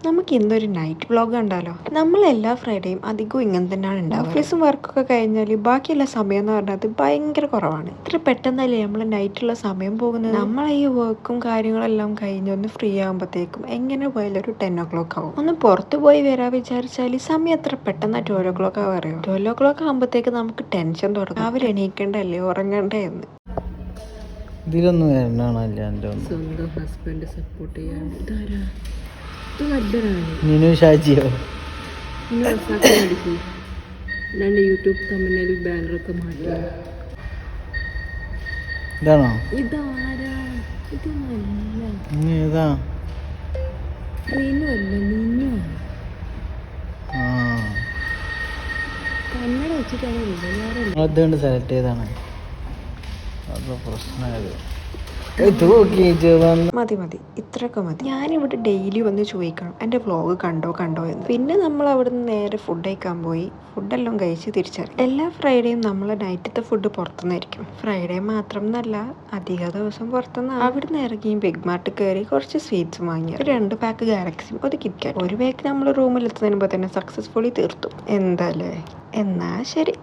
നമുക്ക് ഇന്നൊരു night vlog കണ്ടാലോ? നമ്മൾ എല്ലാ ഫ്രൈഡേയും അധികവും ഇങ്ങനെ തന്നെയാണ് ഉണ്ടാവുക. ഓഫീസും വർക്കൊക്കെ കഴിഞ്ഞാൽ ബാക്കിയുള്ള സമയം എന്ന് പറഞ്ഞാൽ ഭയങ്കര കുറവാണ്. ഇത്ര പെട്ടെന്നല്ലേ നമ്മൾ നൈറ്റുള്ള സമയം പോകുന്നത്. നമ്മൾ ഈ വർക്കും കാര്യങ്ങളെല്ലാം കഴിഞ്ഞ് ഒന്ന് ഫ്രീ ആകുമ്പോഴത്തേക്കും എങ്ങനെ പോയാലും ഒരു 10 o'clock ആവും. ഒന്ന് പുറത്ത് പോയി വരാൻ വിചാരിച്ചാൽ സമയം എത്ര പെട്ടെന്ന് 12 o'clock ആവും അറിയോ? 12 o'clock ആകുമ്പോഴത്തേക്ക് നമുക്ക് ടെൻഷൻ തുടങ്ങും. രാവിലെ എണീക്കണ്ടല്ലേ, ഉറങ്ങണ്ടേ എന്ന്. ഇതിലൊന്നും വരണല്ല എൻ്റെ സ്വന്തം ഹസ്ബൻഡ് സപ്പോർട്ട് ചെയ്യാൻ നിനു ഷാജിയോ യൂട്യൂബ് തമ്മിൽ ബാനറൊക്കെ മാറ്റി. ഇതാണോ? ഇതാരാ? ഏതാ? കന്നഡ വെച്ചിട്ടാണ് അതുകൊണ്ട് സെലക്ട് ചെയ്താണ്. അത് പ്രശ്നമായത്. മതി ഇത്രയൊക്കെ മതി. ഞാനിവിടെ ഡെയിലി വന്ന് ചോദിക്കണം എൻ്റെ വ്ളോഗ് കണ്ടോ എന്ന്. പിന്നെ നമ്മൾ അവിടുന്ന് നേരെ ഫുഡ് കഴിക്കാൻ പോയി. ഫുഡെല്ലാം കഴിച്ച് തിരിച്ചറിയും. എല്ലാ ഫ്രൈഡേയും നമ്മൾ നൈറ്റത്തെ ഫുഡ് പുറത്തുനിന്നായിരിക്കും. ഫ്രൈഡേ മാത്രം എന്നല്ല, അധിക ദിവസം പുറത്തുനിന്ന്. അവിടുന്ന് ഇറങ്ങി ബിഗ് മാർട്ട് കയറി കുറച്ച് സ്വീറ്റ്സ് വാങ്ങി. 2 പാക്ക് ഗാലക്സിയും ഒരു കിറ്റ്കാറ്റ്. ഒരു പാക്ക് നമ്മൾ റൂമിൽ എത്തുന്നതിന് മുമ്പ് തന്നെ സക്സസ്ഫുള്ളി തീർത്തു. എന്താല്ലേ? എന്നാ ശരി.